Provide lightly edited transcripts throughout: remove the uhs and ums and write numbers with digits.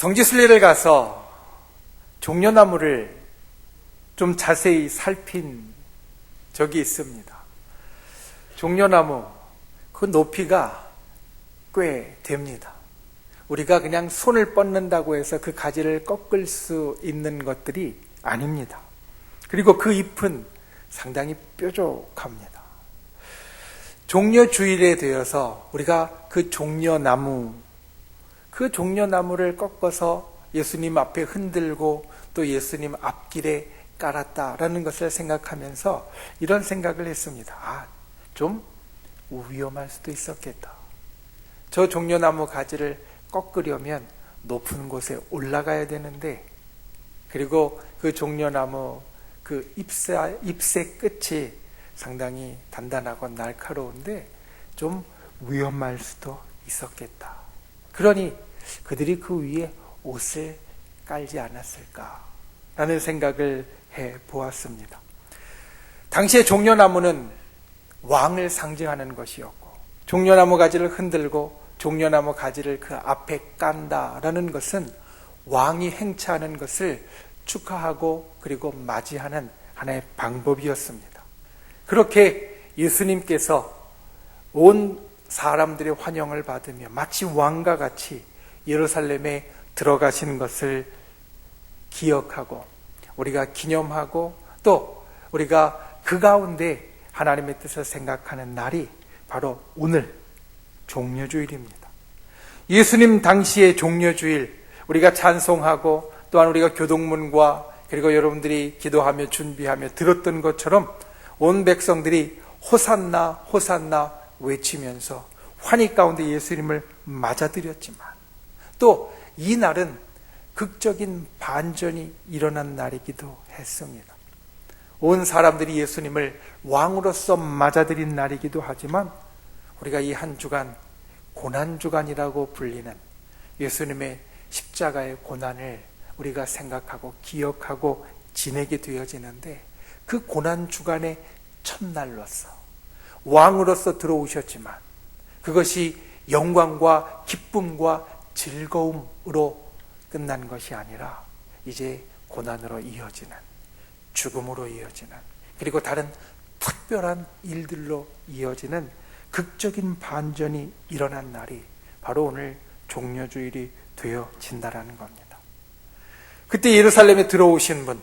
성지순례를 가서 종려나무를 좀 자세히 살핀 적이 있습니다. 종려나무, 그 높이가 꽤 됩니다. 우리가 그냥 손을 뻗는다고 해서 그 가지를 꺾을 수 있는 것들이 아닙니다. 그리고 그 잎은 상당히 뾰족합니다. 종려주일에 되어서 우리가 그 종려나무를 꺾어서 예수님 앞에 흔들고 또 예수님 앞길에 깔았다라는 것을 생각하면서 이런 생각을 했습니다. 좀 위험할 수도 있었겠다. 저 종려나무 가지를 꺾으려면 높은 곳에 올라가야 되는데, 그리고 그 종려나무 그 잎새 끝이 상당히 단단하고 날카로운데 좀 위험할 수도 있었겠다. 그러니 그들이 그 위에 옷을 깔지 않았을까라는 생각을 해 보았습니다. 당시에 종려나무는 왕을 상징하는 것이었고, 종려나무 가지를 흔들고 종려나무 가지를 그 앞에 깐다라는 것은 왕이 행차하는 것을 축하하고 그리고 맞이하는 하나의 방법이었습니다. 그렇게 예수님께서 온 사람들의 환영을 받으며 마치 왕과 같이 예루살렘에 들어가신 것을 기억하고 우리가 기념하고 또 우리가 그 가운데 하나님의 뜻을 생각하는 날이 바로 오늘 종려주일입니다. 예수님 당시의 종려주일, 우리가 찬송하고 또한 우리가 교동문과 그리고 여러분들이 기도하며 준비하며 들었던 것처럼 온 백성들이 호산나 호산나 외치면서 환희 가운데 예수님을 맞아들였지만, 또 이 날은 극적인 반전이 일어난 날이기도 했습니다. 온 사람들이 예수님을 왕으로서 맞아들인 날이기도 하지만, 우리가 이 한 주간 고난주간이라고 불리는 예수님의 십자가의 고난을 우리가 생각하고 기억하고 지내게 되어지는데, 그 고난주간의 첫날로서 왕으로서 들어오셨지만 그것이 영광과 기쁨과 즐거움으로 끝난 것이 아니라 이제 고난으로 이어지는, 죽음으로 이어지는, 그리고 다른 특별한 일들로 이어지는 극적인 반전이 일어난 날이 바로 오늘 종려주일이 되어진다라는 겁니다. 그때 예루살렘에 들어오신 분,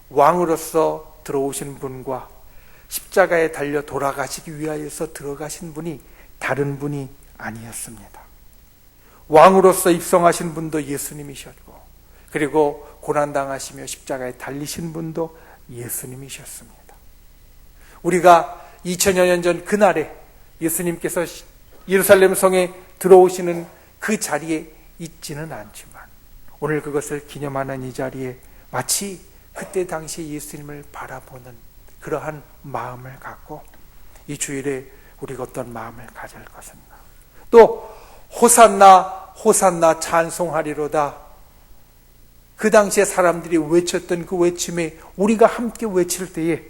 왕으로서 들어오신 분과 십자가에 달려 돌아가시기 위하여서 들어가신 분이 다른 분이 아니었습니다. 왕으로서 입성하신 분도 예수님이셨고, 그리고 고난당하시며 십자가에 달리신 분도 예수님이셨습니다. 우리가 2000여 년 전 그날에 예수님께서 예루살렘 성에 들어오시는 그 자리에 있지는 않지만, 오늘 그것을 기념하는 이 자리에 마치 그때 당시에 예수님을 바라보는 그러한 마음을 갖고 이 주일에 우리가 어떤 마음을 가질 것인가. 또 호산나 호산나 찬송하리로다, 그 당시에 사람들이 외쳤던 그 외침에 우리가 함께 외칠 때에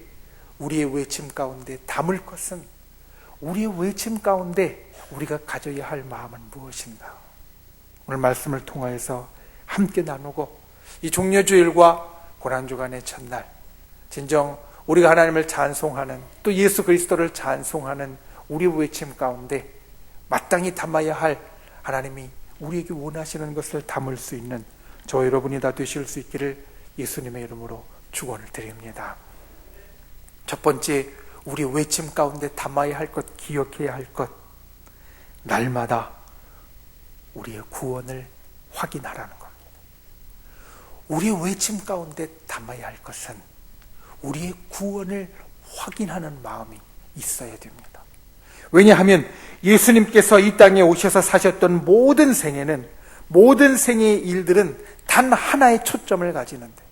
우리의 외침 가운데 담을 것은, 우리의 외침 가운데 우리가 가져야 할 마음은 무엇인가. 오늘 말씀을 통하여서 함께 나누고 이 종려주일과 고난주간의 첫날, 진정 우리가 하나님을 찬송하는, 또 예수 그리스도를 찬송하는 우리의 외침 가운데 마땅히 담아야 할 하나님이 우리에게 원하시는 것을 담을 수 있는 저 여러분이 다 되실 수 있기를 예수님의 이름으로 축원을 드립니다. 첫 번째, 우리 외침 가운데 담아야 할 것, 기억해야 할 것, 날마다 우리의 구원을 확인하라는 겁니다. 우리의 외침 가운데 담아야 할 것은 우리의 구원을 확인하는 마음이 있어야 됩니다. 왜냐하면 예수님께서 이 땅에 오셔서 사셨던 모든 생애는, 모든 생애의 일들은 단 하나의 초점을 가지는데,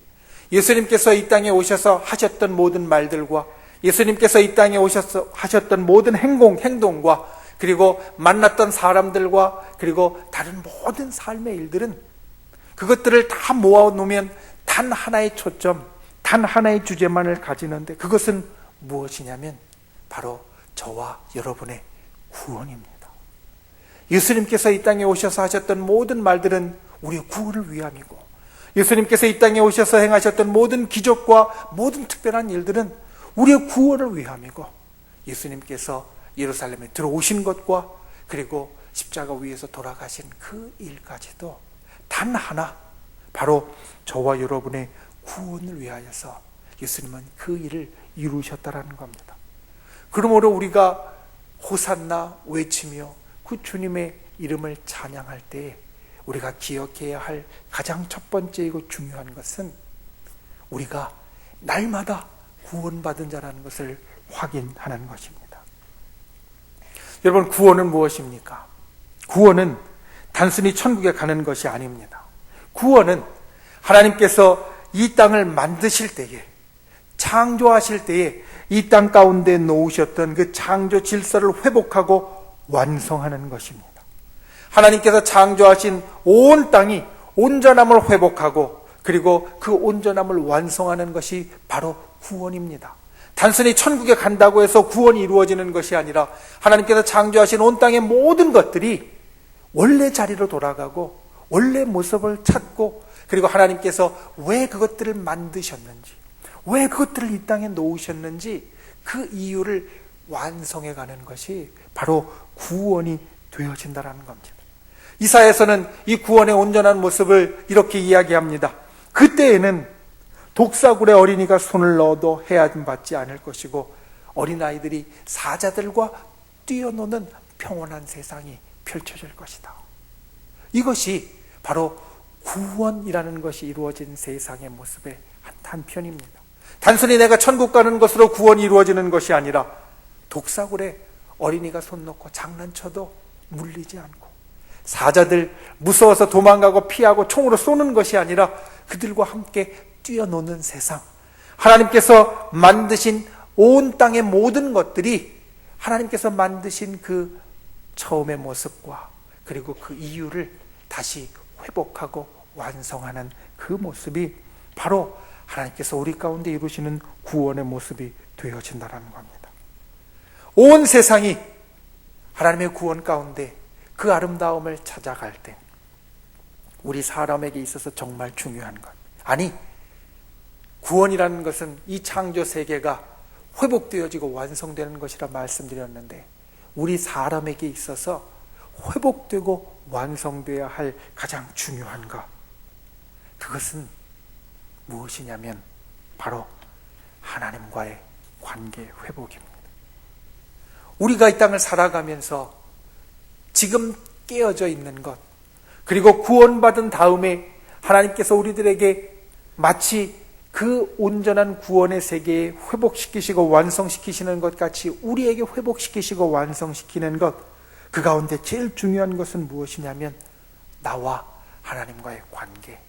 예수님께서 이 땅에 오셔서 하셨던 모든 말들과 예수님께서 이 땅에 오셔서 하셨던 모든 행동과 그리고 만났던 사람들과 그리고 다른 모든 삶의 일들은, 그것들을 다 모아놓으면 단 하나의 초점, 단 하나의 주제만을 가지는데, 그것은 무엇이냐면 바로 저와 여러분의 구원입니다. 예수님께서 이 땅에 오셔서 하셨던 모든 말들은 우리의 구원을 위함이고, 예수님께서 이 땅에 오셔서 행하셨던 모든 기적과 모든 특별한 일들은 우리의 구원을 위함이고, 예수님께서 예루살렘에 들어오신 것과 그리고 십자가 위에서 돌아가신 그 일까지도 단 하나, 바로 저와 여러분의 구원을 위하여서 예수님은 그 일을 이루셨다라는 겁니다. 그러므로 우리가 호산나 외치며 그 주님의 이름을 찬양할 때 우리가 기억해야 할 가장 첫 번째이고 중요한 것은 우리가 날마다 구원받은 자라는 것을 확인하는 것입니다. 여러분, 구원은 무엇입니까? 구원은 단순히 천국에 가는 것이 아닙니다. 구원은 하나님께서 이 땅을 만드실 때에, 창조하실 때에 이 땅 가운데 놓으셨던 그 창조 질서를 회복하고 완성하는 것입니다. 하나님께서 창조하신 온 땅이 온전함을 회복하고 그리고 그 온전함을 완성하는 것이 바로 구원입니다. 단순히 천국에 간다고 해서 구원이 이루어지는 것이 아니라 하나님께서 창조하신 온 땅의 모든 것들이 원래 자리로 돌아가고 원래 모습을 찾고, 그리고 하나님께서 왜 그것들을 만드셨는지, 왜 그것들을 이 땅에 놓으셨는지 그 이유를 완성해 가는 것이 바로 구원이 되어진다는 겁니다. 이사야서는 이 구원의 온전한 모습을 이렇게 이야기합니다. 그때에는 독사굴에 어린이가 손을 넣어도 해하심 받지 않을 것이고 어린아이들이 사자들과 뛰어노는 평온한 세상이 펼쳐질 것이다. 이것이 바로 구원이라는 것이 이루어진 세상의 모습의 한편입니다. 단순히 내가 천국 가는 것으로 구원이 이루어지는 것이 아니라 독사굴에 어린이가 손 놓고 장난쳐도 물리지 않고, 사자들 무서워서 도망가고 피하고 총으로 쏘는 것이 아니라 그들과 함께 뛰어노는 세상, 하나님께서 만드신 온 땅의 모든 것들이 하나님께서 만드신 그 처음의 모습과 그리고 그 이유를 다시 회복하고 완성하는 그 모습이 바로 하나님께서 우리 가운데 이루시는 구원의 모습이 되어진다는 겁니다. 온 세상이 하나님의 구원 가운데 그 아름다움을 찾아갈 때 우리 사람에게 있어서 정말 중요한 것, 아니, 구원이라는 것은 이 창조 세계가 회복되어지고 완성되는 것이라 말씀드렸는데, 우리 사람에게 있어서 회복되고 완성되어야 할 가장 중요한 것, 그것은 무엇이냐면 바로 하나님과의 관계 회복입니다. 우리가 이 땅을 살아가면서 지금 깨어져 있는 것, 그리고 구원받은 다음에 하나님께서 우리들에게 마치 그 온전한 구원의 세계에 회복시키시고 완성시키시는 것 같이 우리에게 회복시키시고 완성시키는 것, 그 가운데 제일 중요한 것은 무엇이냐면 나와 하나님과의 관계,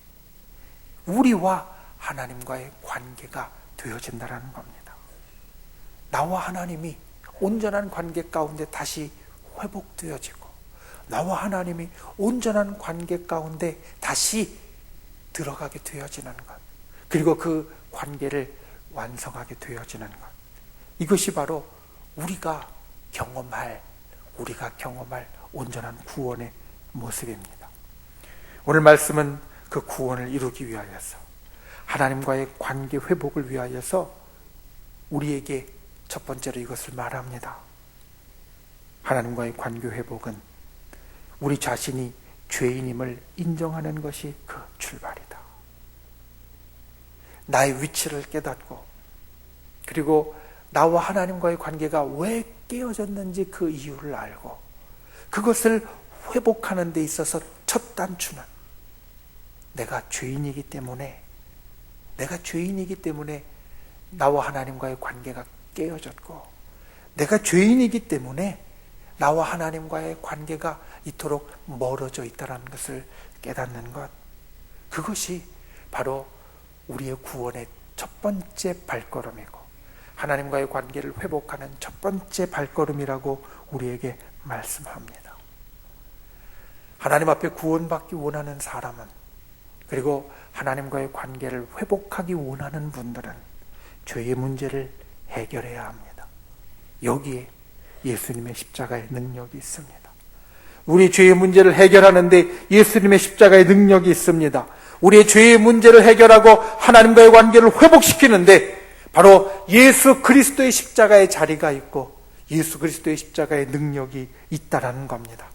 우리와 하나님과의 관계가 되어진다는 겁니다. 나와 하나님이 온전한 관계 가운데 다시 회복되어지고, 나와 하나님이 온전한 관계 가운데 다시 들어가게 되어지는 것, 그리고 그 관계를 완성하게 되어지는 것, 이것이 바로 우리가 경험할 온전한 구원의 모습입니다. 오늘 말씀은 그 구원을 이루기 위하여서, 하나님과의 관계 회복을 위하여서 우리에게 첫 번째로 이것을 말합니다. 하나님과의 관계 회복은 우리 자신이 죄인임을 인정하는 것이 그 출발이다. 나의 위치를 깨닫고, 그리고 나와 하나님과의 관계가 왜 깨어졌는지 그 이유를 알고, 그것을 회복하는 데 있어서 첫 단추는 내가 죄인이기 때문에 나와 하나님과의 관계가 깨어졌고, 내가 죄인이기 때문에 나와 하나님과의 관계가 이토록 멀어져 있다는 것을 깨닫는 것, 그것이 바로 우리의 구원의 첫 번째 발걸음이고 하나님과의 관계를 회복하는 첫 번째 발걸음이라고 우리에게 말씀합니다. 하나님 앞에 구원받기 원하는 사람은, 그리고 하나님과의 관계를 회복하기 원하는 분들은 죄의 문제를 해결해야 합니다. 여기에 예수님의 십자가의 능력이 있습니다. 우리 죄의 문제를 해결하는데 예수님의 십자가의 능력이 있습니다. 우리의 죄의 문제를 해결하고 하나님과의 관계를 회복시키는데 바로 예수 그리스도의 십자가의 자리가 있고 예수 그리스도의 십자가의 능력이 있다라는 겁니다.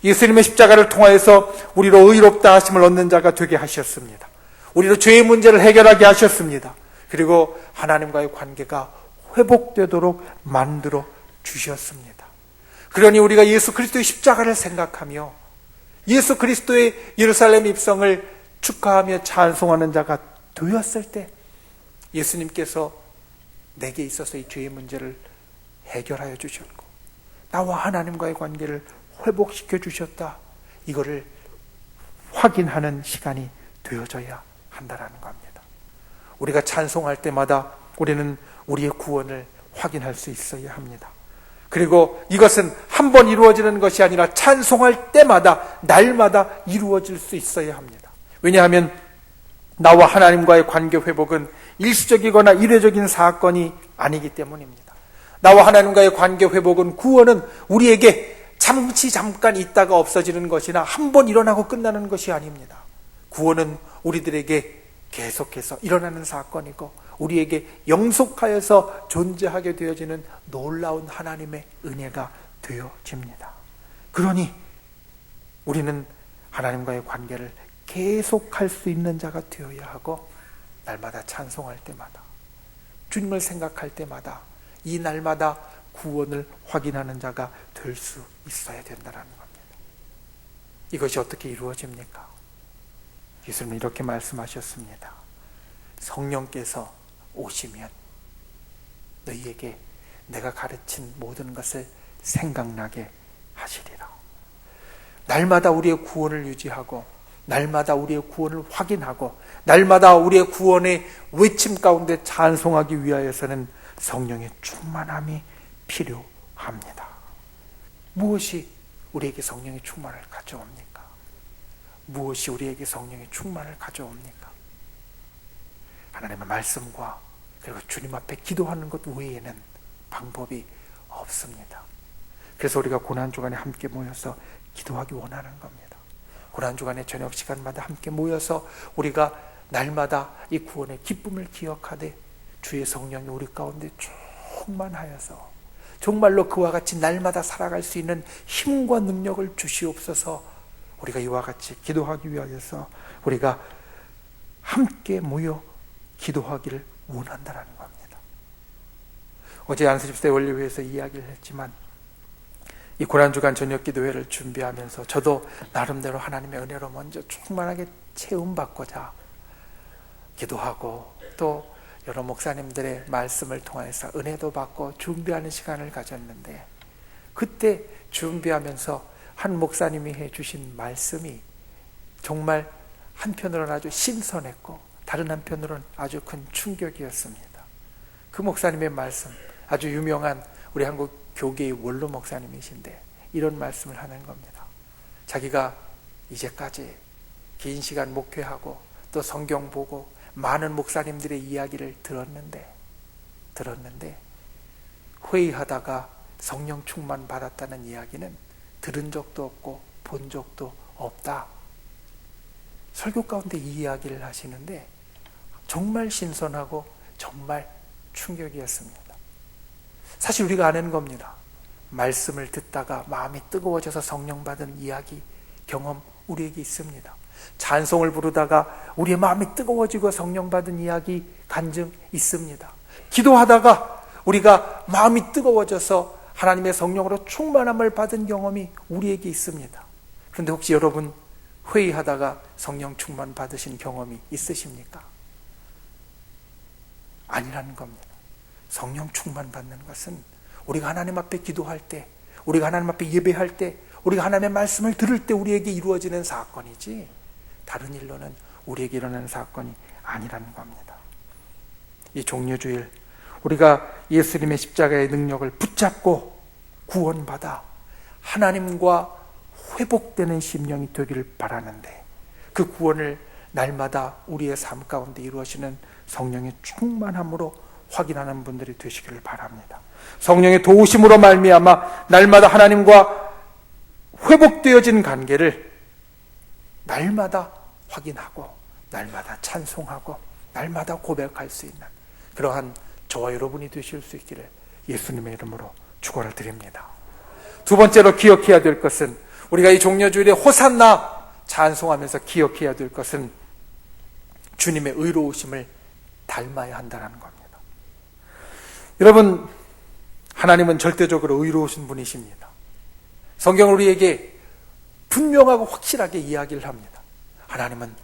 예수님의 십자가를 통하여서 우리로 의롭다 하심을 얻는 자가 되게 하셨습니다. 우리로 죄의 문제를 해결하게 하셨습니다. 그리고 하나님과의 관계가 회복되도록 만들어 주셨습니다. 그러니 우리가 예수 그리스도의 십자가를 생각하며 예수 그리스도의 예루살렘 입성을 축하하며 찬송하는 자가 되었을 때 예수님께서 내게 있어서 이 죄의 문제를 해결하여 주셨고 나와 하나님과의 관계를 회복시켜 주셨다. 이거를 확인하는 시간이 되어져야 한다는 겁니다. 우리가 찬송할 때마다 우리는 우리의 구원을 확인할 수 있어야 합니다. 그리고 이것은 한 번 이루어지는 것이 아니라 찬송할 때마다 날마다 이루어질 수 있어야 합니다. 왜냐하면 나와 하나님과의 관계 회복은 일시적이거나 이례적인 사건이 아니기 때문입니다. 나와 하나님과의 관계 회복은 구원은 우리에게 잠깐 있다가 없어지는 것이나 한 번 일어나고 끝나는 것이 아닙니다. 구원은 우리들에게 계속해서 일어나는 사건이고 우리에게 영속하여서 존재하게 되어지는 놀라운 하나님의 은혜가 되어집니다. 그러니 우리는 하나님과의 관계를 계속할 수 있는 자가 되어야 하고 날마다 찬송할 때마다 주님을 생각할 때마다 이 날마다 구원을 확인하는 자가 될 수 있어야 된다는 겁니다. 이것이 어떻게 이루어집니까? 예수님은 이렇게 말씀하셨습니다. 성령께서 오시면 너희에게 내가 가르친 모든 것을 생각나게 하시리라. 날마다 우리의 구원을 유지하고 날마다 우리의 구원을 확인하고 날마다 우리의 구원의 외침 가운데 찬송하기 위하여서는 성령의 충만함이 필요합니다. 무엇이 우리에게 성령의 충만을 가져옵니까? 무엇이 우리에게 성령의 충만을 가져옵니까? 하나님의 말씀과 그리고 주님 앞에 기도하는 것 외에는 방법이 없습니다. 그래서 우리가 고난주간에 함께 모여서 기도하기 원하는 겁니다. 고난주간에 저녁 시간마다 함께 모여서 우리가 날마다 이 구원의 기쁨을 기억하되 주의 성령이 우리 가운데 충만하여서 정말로 그와 같이 날마다 살아갈 수 있는 힘과 능력을 주시옵소서. 우리가 이와 같이 기도하기 위하여서 우리가 함께 모여 기도하기를 원한다는 겁니다. 어제 안수집사 원리회에서 이야기를 했지만 이 고난주간 저녁 기도회를 준비하면서 저도 나름대로 하나님의 은혜로 먼저 충만하게 체험받고자 기도하고 또 여러 목사님들의 말씀을 통해서 은혜도 받고 준비하는 시간을 가졌는데 그때 준비하면서 한 목사님이 해주신 말씀이 정말 한편으로는 아주 신선했고 다른 한편으로는 아주 큰 충격이었습니다. 그 목사님의 말씀, 아주 유명한 우리 한국 교계의 원로 목사님이신데 이런 말씀을 하는 겁니다. 자기가 이제까지 긴 시간 목회하고 또 성경 보고 많은 목사님들의 이야기를 들었는데 회의하다가 성령 충만 받았다는 이야기는 들은 적도 없고 본 적도 없다. 설교 가운데 이 이야기를 하시는데 정말 신선하고 정말 충격이었습니다. 사실 우리가 아는 겁니다. 말씀을 듣다가 마음이 뜨거워져서 성령 받은 이야기, 경험 우리에게 있습니다. 찬송을 부르다가 우리의 마음이 뜨거워지고 성령 받은 이야기, 간증 있습니다. 기도하다가 우리가 마음이 뜨거워져서 하나님의 성령으로 충만함을 받은 경험이 우리에게 있습니다. 그런데 혹시 여러분 회의하다가 성령 충만 받으신 경험이 있으십니까? 아니라는 겁니다. 성령 충만 받는 것은 우리가 하나님 앞에 기도할 때, 우리가 하나님 앞에 예배할 때, 우리가 하나님의 말씀을 들을 때 우리에게 이루어지는 사건이지 다른 일로는 우리에게 일어나는 사건이 아니라는 겁니다. 이 종려주일 우리가 예수님의 십자가의 능력을 붙잡고 구원받아 하나님과 회복되는 심령이 되기를 바라는데 그 구원을 날마다 우리의 삶 가운데 이루어지는 성령의 충만함으로 확인하는 분들이 되시기를 바랍니다. 성령의 도우심으로 말미암아 날마다 하나님과 회복되어진 관계를 날마다 확인하고 날마다 찬송하고 날마다 고백할 수 있는 그러한 저와 여러분이 되실 수 있기를 예수님의 이름으로 축원을 드립니다. 두 번째로 기억해야 될 것은, 우리가 이 종려주일에 호산나 찬송하면서 기억해야 될 것은 주님의 의로우심을 닮아야 한다는 겁니다. 여러분, 하나님은 절대적으로 의로우신 분이십니다. 성경은 우리에게 분명하고 확실하게 이야기를 합니다. 하나님은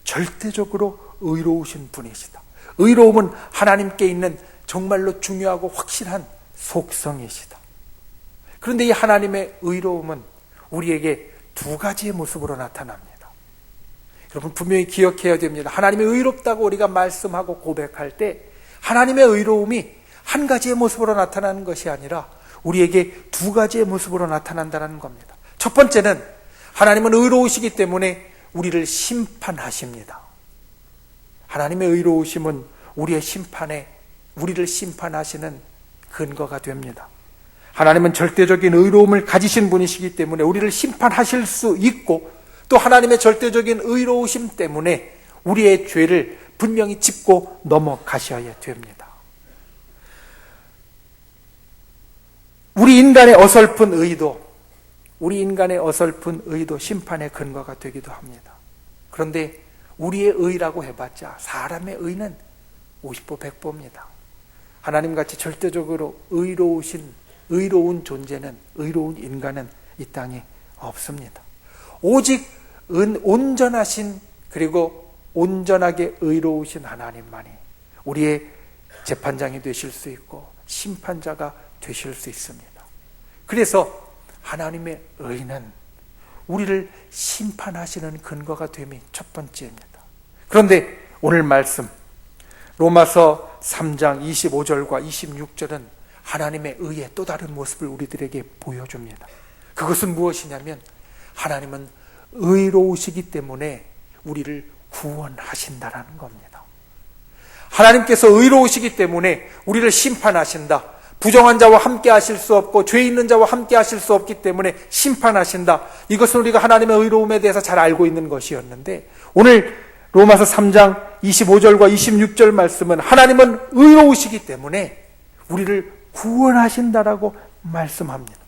절대적으로 의로우신 분이시다. 의로움은 하나님께 있는 정말로 중요하고 확실한 속성이시다. 그런데 이 하나님의 의로움은 우리에게 두 가지의 모습으로 나타납니다. 여러분, 분명히 기억해야 됩니다. 하나님의 의롭다고 우리가 말씀하고 고백할 때 하나님의 의로움이 한 가지의 모습으로 나타나는 것이 아니라 우리에게 두 가지의 모습으로 나타난다는 겁니다. 첫 번째는 하나님은 의로우시기 때문에 우리를 심판하십니다. 하나님의 의로우심은 우리를 심판하시는 근거가 됩니다. 하나님은 절대적인 의로움을 가지신 분이시기 때문에 우리를 심판하실 수 있고, 또 하나님의 절대적인 의로우심 때문에 우리의 죄를 분명히 짚고 넘어가셔야 됩니다. 우리 인간의 어설픈 의도 심판의 근거가 되기도 합니다. 그런데 우리의 의라고 해봤자 사람의 의는 50보 100보입니다. 하나님같이 절대적으로 의로운 존재는, 의로운 인간은 이 땅에 없습니다. 오직 온전하신, 그리고 온전하게 의로우신 하나님만이 우리의 재판장이 되실 수 있고 심판자가 되실 수 있습니다. 그래서 하나님의 의는 우리를 심판하시는 근거가 됨이 첫 번째입니다. 그런데 오늘 말씀 로마서 3장 25절과 26절은 하나님의 의의 또 다른 모습을 우리들에게 보여줍니다. 그것은 무엇이냐면, 하나님은 의로우시기 때문에 우리를 구원하신다라는 겁니다. 하나님께서 의로우시기 때문에 우리를 심판하신다. 부정한 자와 함께 하실 수 없고 죄 있는 자와 함께 하실 수 없기 때문에 심판하신다. 이것은 우리가 하나님의 의로움에 대해서 잘 알고 있는 것이었는데, 오늘 로마서 3장 25절과 26절 말씀은 하나님은 의로우시기 때문에 우리를 구원하신다라고 말씀합니다.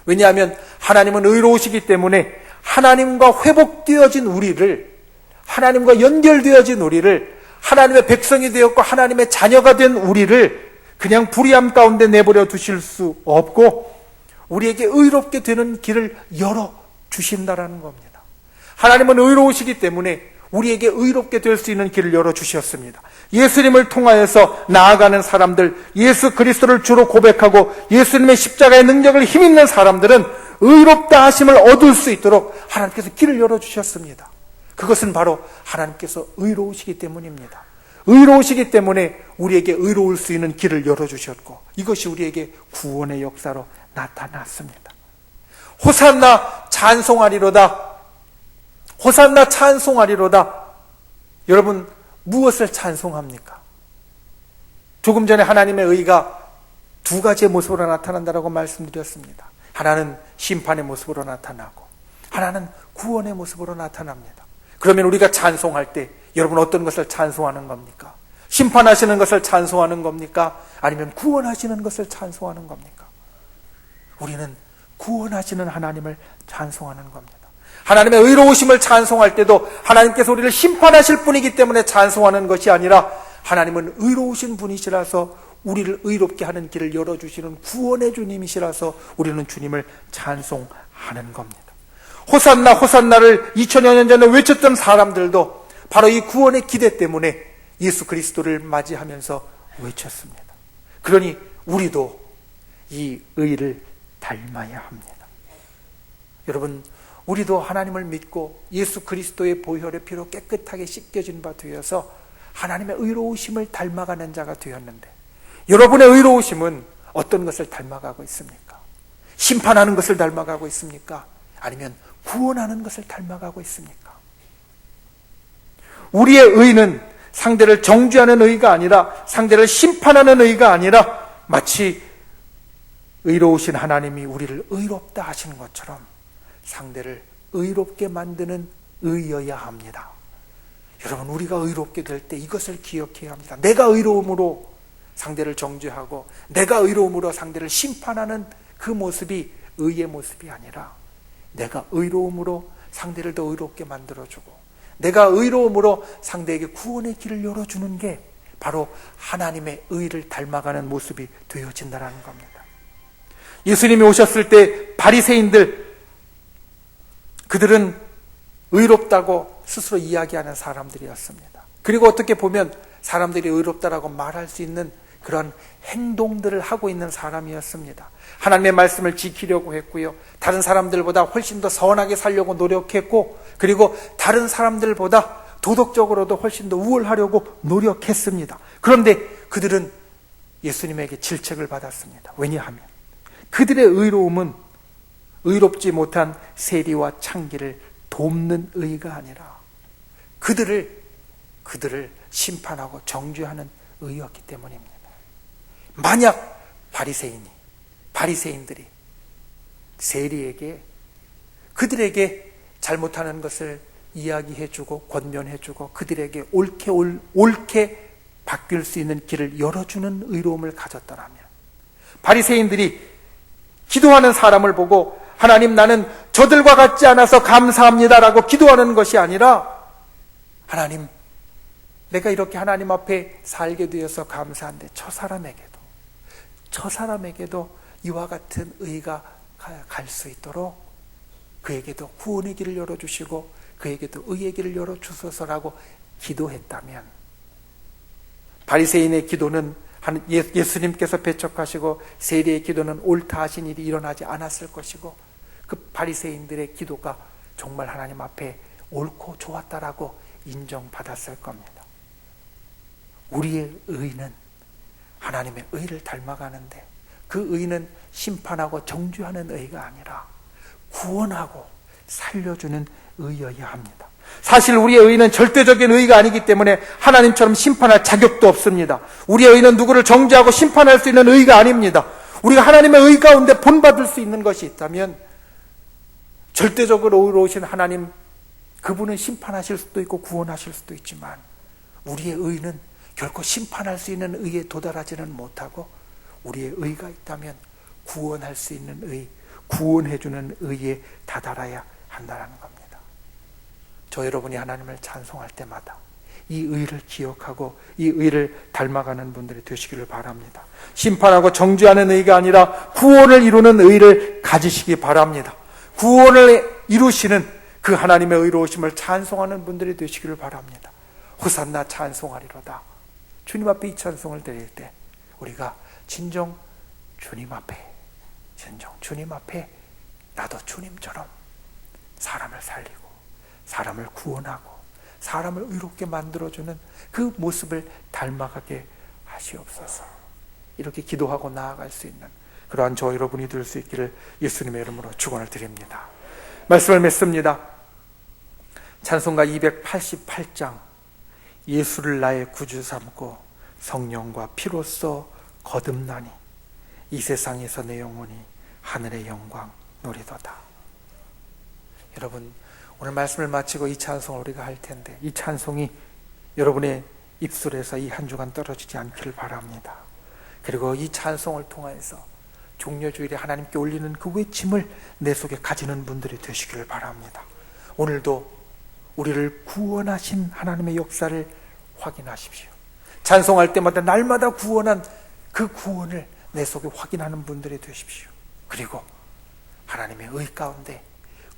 왜냐하면 하나님은 의로우시기 때문에 하나님과 회복되어진 우리를, 하나님과 연결되어진 우리를, 하나님의 백성이 되었고 하나님의 자녀가 된 우리를 그냥 불의함 가운데 내버려 두실 수 없고 우리에게 의롭게 되는 길을 열어주신다라는 겁니다. 하나님은 의로우시기 때문에 우리에게 의롭게 될 수 있는 길을 열어주셨습니다. 예수님을 통하여서 나아가는 사람들, 예수 그리스도를 주로 고백하고 예수님의 십자가의 능력을 힘있는 사람들은 의롭다 하심을 얻을 수 있도록 하나님께서 길을 열어주셨습니다. 그것은 바로 하나님께서 의로우시기 때문입니다. 의로우시기 때문에 우리에게 의로울 수 있는 길을 열어주셨고, 이것이 우리에게 구원의 역사로 나타났습니다. 호산나 찬송하리로다. 호산나 찬송하리로다. 여러분, 무엇을 찬송합니까? 조금 전에 하나님의 의가 두 가지의 모습으로 나타난다고 말씀드렸습니다. 하나는 심판의 모습으로 나타나고 하나는 구원의 모습으로 나타납니다. 그러면 우리가 찬송할 때 여러분 어떤 것을 찬송하는 겁니까? 심판하시는 것을 찬송하는 겁니까? 아니면 구원하시는 것을 찬송하는 겁니까? 우리는 구원하시는 하나님을 찬송하는 겁니다. 하나님의 의로우심을 찬송할 때도 하나님께서 우리를 심판하실 분이기 때문에 찬송하는 것이 아니라 하나님은 의로우신 분이시라서 우리를 의롭게 하는 길을 열어주시는 구원의 주님이시라서 우리는 주님을 찬송하는 겁니다. 호산나 호산나를 2000여 년 전에 외쳤던 사람들도 바로 이 구원의 기대 때문에 예수 그리스도를 맞이하면서 외쳤습니다. 그러니 우리도 이 의를 닮아야 합니다. 여러분, 우리도 하나님을 믿고 예수 그리스도의 보혈의 피로 깨끗하게 씻겨진 바 되어서 하나님의 의로우심을 닮아가는 자가 되었는데, 여러분의 의로우심은 어떤 것을 닮아가고 있습니까? 심판하는 것을 닮아가고 있습니까? 아니면 구원하는 것을 닮아가고 있습니까? 우리의 의는 상대를 정죄하는 의가 아니라, 상대를 심판하는 의가 아니라, 마치 의로우신 하나님이 우리를 의롭다 하시는 것처럼 상대를 의롭게 만드는 의여야 합니다. 여러분, 우리가 의롭게 될 때 이것을 기억해야 합니다. 내가 의로움으로 상대를 정죄하고 내가 의로움으로 상대를 심판하는 그 모습이 의의 모습이 아니라, 내가 의로움으로 상대를 더 의롭게 만들어주고 내가 의로움으로 상대에게 구원의 길을 열어주는 게 바로 하나님의 의를 닮아가는 모습이 되어진다는 겁니다. 예수님이 오셨을 때 바리새인들, 그들은 의롭다고 스스로 이야기하는 사람들이었습니다. 그리고 어떻게 보면 사람들이 의롭다라고 말할 수 있는 그런 행동들을 하고 있는 사람이었습니다. 하나님의 말씀을 지키려고 했고요, 다른 사람들보다 훨씬 더 선하게 살려고 노력했고, 그리고 다른 사람들보다 도덕적으로도 훨씬 더 우월하려고 노력했습니다. 그런데 그들은 예수님에게 질책을 받았습니다. 왜냐하면 그들의 의로움은 의롭지 못한 세리와 창기를 돕는 의가 아니라 그들을 심판하고 정죄하는 의였기 때문입니다. 만약 바리새인들이 세리에게 그들에게 잘못하는 것을 이야기해주고 권면해주고 그들에게 옳게 바뀔 수 있는 길을 열어주는 의로움을 가졌더라면, 바리새인들이 기도하는 사람을 보고 하나님, 나는 저들과 같지 않아서 감사합니다라고 기도하는 것이 아니라, 하나님, 내가 이렇게 하나님 앞에 살게 되어서 감사한데 저 사람에게도 이와 같은 의가 갈 수 있도록 그에게도 구원의 길을 열어주시고 그에게도 의의 길을 열어주소서라고 기도했다면, 바리새인의 기도는 예수님께서 배척하시고 세리의 기도는 옳다 하신 일이 일어나지 않았을 것이고, 그 바리새인들의 기도가 정말 하나님 앞에 옳고 좋았다라고 인정받았을 겁니다. 우리의 의는 하나님의 의를 닮아가는데, 그 의는 심판하고 정죄하는 의가 아니라 구원하고 살려주는 의여야 합니다. 사실 우리의 의는 절대적인 의가 아니기 때문에 하나님처럼 심판할 자격도 없습니다. 우리의 의는 누구를 정죄하고 심판할 수 있는 의가 아닙니다. 우리가 하나님의 의 가운데 본받을 수 있는 것이 있다면, 절대적으로 의로우신 하나님, 그분은 심판하실 수도 있고 구원하실 수도 있지만, 우리의 의는 결코 심판할 수 있는 의에 도달하지는 못하고, 우리의 의가 있다면 구원할 수 있는 의, 구원해주는 의에 다다라야 한다는 겁니다. 저 여러분이 하나님을 찬송할 때마다 이 의를 기억하고 이 의를 닮아가는 분들이 되시기를 바랍니다. 심판하고 정죄하는 의가 아니라 구원을 이루는 의를 가지시기 바랍니다. 구원을 이루시는 그 하나님의 의로우심을 찬송하는 분들이 되시기를 바랍니다. 호산나 찬송하리로다. 주님 앞에 이 찬송을 드릴 때 우리가 진정 주님 앞에 나도 주님처럼 사람을 살리고 사람을 구원하고 사람을 의롭게 만들어주는 그 모습을 닮아가게 하시옵소서. 이렇게 기도하고 나아갈 수 있는 그러한 저 여러분이 될 수 있기를 예수님의 이름으로 축원을 드립니다. 말씀을 맺습니다. 찬송가 288장, 예수를 나의 구주 삼고 성령과 피로써 거듭나니 이 세상에서 내 영혼이 하늘의 영광 누리도다. 여러분, 오늘 말씀을 마치고 이 찬송을 우리가 할 텐데, 이 찬송이 여러분의 입술에서 이 한 주간 떨어지지 않기를 바랍니다. 그리고 이 찬송을 통해서 종려주일에 하나님께 올리는 그 외침을 내 속에 가지는 분들이 되시기를 바랍니다. 오늘도 우리를 구원하신 하나님의 역사를 확인하십시오. 찬송할 때마다 날마다 구원한 그 구원을 내 속에 확인하는 분들이 되십시오. 그리고 하나님의 의 가운데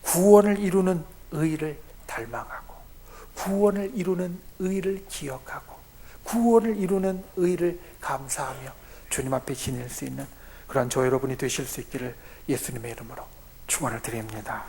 구원을 이루는 의를 닮아가고, 구원을 이루는 의를 기억하고, 구원을 이루는 의를 감사하며 주님 앞에 지낼 수 있는 그런 저 여러분이 되실 수 있기를 예수님의 이름으로 축원을 드립니다.